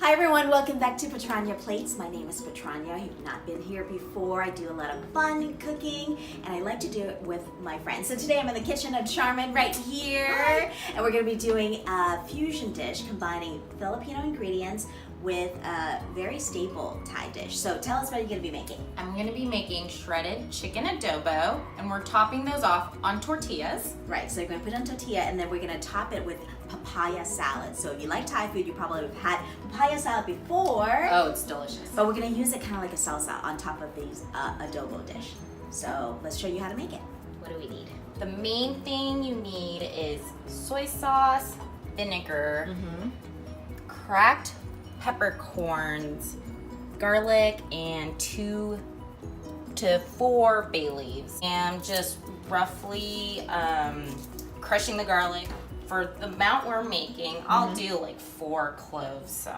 Hi everyone, welcome back to Patrania Plates. My name is Patrania. You've not been here before. I do a lot of fun cooking and I like to do it with my friends. So today I'm in the kitchen of Charmin right here. Hi. And we're going to be doing a fusion dish combining Filipino ingredients with a very staple Thai dish. So tell us what you're going to be making. I'm going to be making shredded chicken adobo, and we're topping those off on tortillas. Right, so you're going to put it on tortilla and then we're going to top it with papaya salad. So if you like Thai food, you probably have had papaya salad before. Oh, it's delicious. But we're going to use it kind of like a salsa on top of these adobo dish. So let's show you how to make it. What do we need? The main thing you need is soy sauce, vinegar, cracked peppercorns, garlic, and 2 to 4 bay leaves. And just roughly crushing the garlic. For the amount we're making, I'll do like 4 cloves.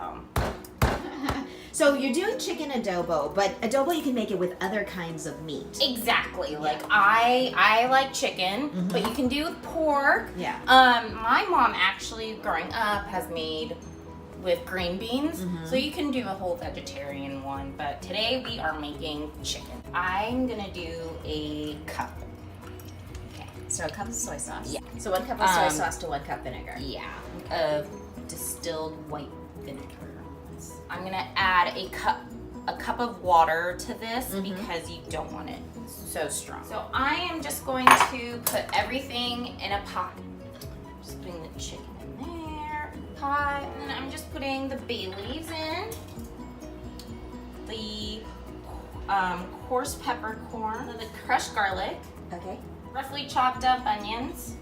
So you're doing chicken adobo, but adobo you can make it with other kinds of meat. Exactly. Like I like chicken, but you can do with pork. Yeah. My mom actually growing up has made with green beans, so you can do a whole vegetarian one, but today we are making chicken. I'm gonna do a cup. Okay, so a cup of soy sauce. Yeah. So 1 cup of soy sauce to 1 cup vinegar. Yeah, of distilled white vinegar. I'm gonna add a cup of water to this because you don't want it so strong. So I am just going to put everything in a pot. Just putting the chicken in there, pot, and then I'm just putting the bay leaves in, the coarse peppercorn, the crushed garlic, Okay. roughly chopped up onions,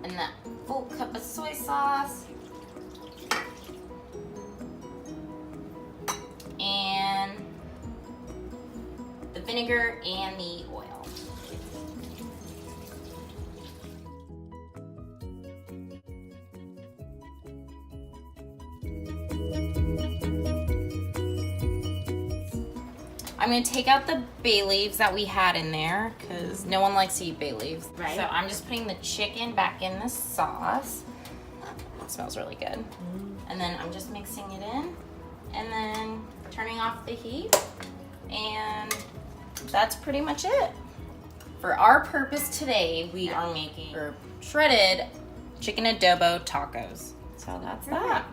and that full cup of soy sauce, and the vinegar and the oil. I'm going to take out the bay leaves that we had in there because no one likes to eat bay leaves. Right. So I'm just putting the chicken back in the sauce. It smells really good. And then I'm just mixing it in and then turning off the heat. And that's pretty much it. For our purpose today, we are making shredded chicken adobo tacos. So that's that.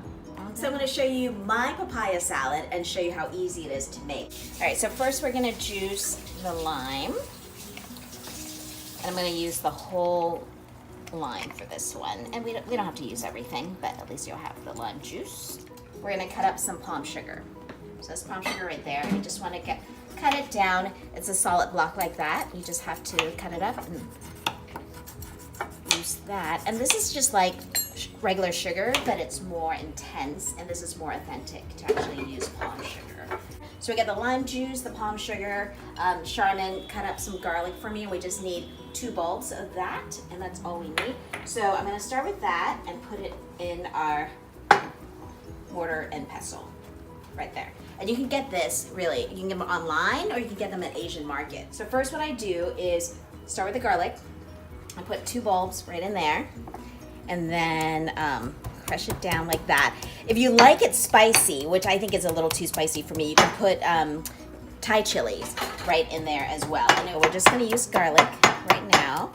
So I'm going to show you my papaya salad and show you how easy it is to make. All right, so first we're going to juice the lime. And I'm going to use the whole lime for this one. And we don't have to use everything, but at least you'll have the lime juice. We're going to cut up some palm sugar. So that's palm sugar right there. You just want to cut it down. It's a solid block like that. You just have to cut it up and use that. And this is just like regular sugar, but it's more intense, and this is more authentic to actually use palm sugar. So we got the lime juice, the palm sugar. Charmin cut up some garlic for me, and we just need 2 bulbs of that, and that's all we need. So I'm going to start with that and put it in our mortar and pestle right there. And you can get this, really, you can get them online or you can get them at Asian market. So first what I do is start with the garlic. I put 2 bulbs right in there. And then crush it down like that. If you like it spicy, which I think is a little too spicy for me, you can put Thai chilies right in there as well. And we're just going to use garlic right now.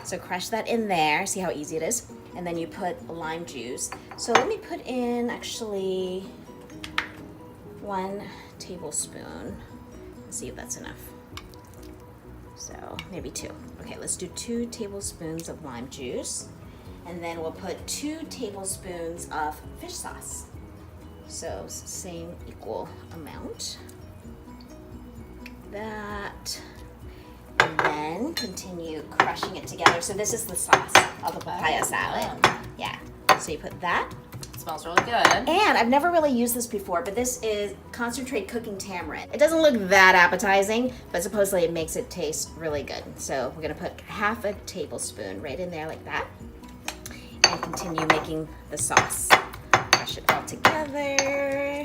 So crush that in there. See how easy it is? And then you put lime juice. So let me put in actually 1 tablespoon. Let's see if that's enough. So maybe 2. Okay, let's do 2 tablespoons of lime juice. And then we'll put 2 tablespoons of fish sauce. So same equal amount. That. And then continue crushing it together. So this is the sauce of the papaya salad. Yeah. So you put that. It smells really good. And I've never really used this before, but this is concentrate cooking tamarind. It doesn't look that appetizing, but supposedly it makes it taste really good. So we're gonna put half a tablespoon right in there like that. And continue making the sauce. Crush it all together.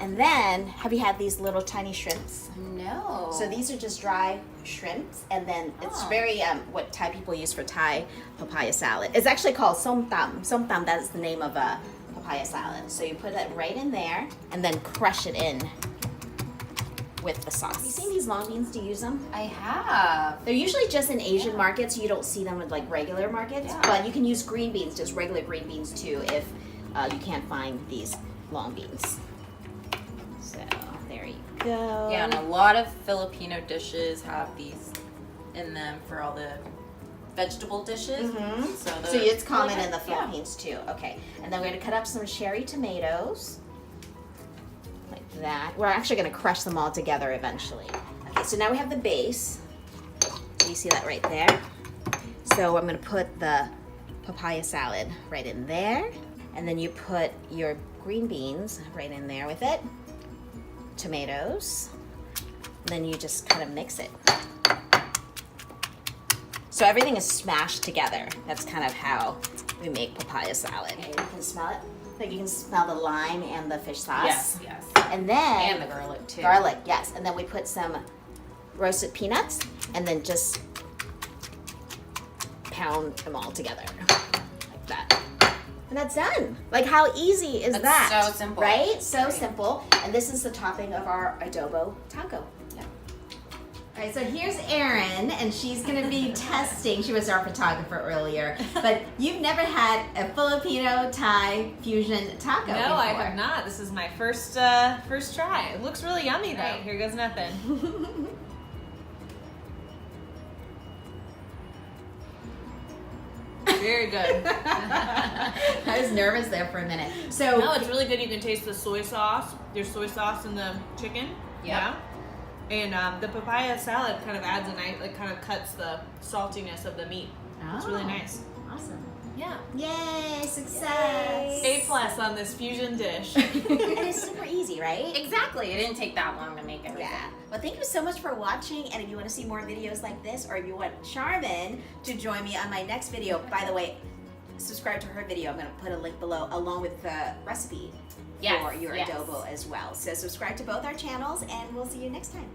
And then, have you had these little tiny shrimps? No. So these are just dry shrimps, and then it's very what Thai people use for Thai papaya salad. It's actually called som tam. Som tam, that is the name of a papaya salad. So you put it right in there, and then crush it in with the sauce. Have you seen these long beans to use them? I have. They're usually just in Asian markets. You don't see them in like regular markets, but you can use green beans, just regular green beans too, if you can't find these long beans. So there you go. Yeah, and a lot of Filipino dishes have these in them for all the vegetable dishes. So So it's common in the Philippines too. Okay, and then we're gonna cut up some cherry tomatoes. Like that. We're actually gonna crush them all together eventually. Okay, so now we have the base. You see that right there? So I'm gonna put the papaya salad right in there. And then you put your green beans right in there with it. Tomatoes. Then you just kind of mix it. So everything is smashed together. That's kind of how we make papaya salad. Okay, you can smell it. Like you can smell the lime and the fish sauce. Yes, yes. And then And the garlic too. garlic, yes. And then we put some roasted peanuts and then just pound them all together like that. And that's done. Like how easy is that? That's so simple. Right? So simple. And this is the topping of our adobo taco. Yeah. All right, so here's Erin, and she's gonna be testing. She was our photographer earlier, but you've never had a Filipino Thai fusion taco No, before. I have not. This is my first try. It looks really yummy though. Right. Here goes nothing. Very good. I was nervous there for a minute. So No, it's really good. You can taste the soy sauce. There's soy sauce in the chicken. Yeah. And the papaya salad kind of adds a nice, like kind of cuts the saltiness of the meat. It's really nice. Awesome. Yeah. Yay, success. A+ on this fusion dish. And it's super easy, right? Exactly. It didn't take that long to make everything. Yeah. Well, thank you so much for watching. And if you want to see more videos like this, or if you want Charmin to join me on my next video, by the way, subscribe to her video. I'm going to put a link below along with the recipe for your adobo as well. So subscribe to both our channels, and we'll see you next time.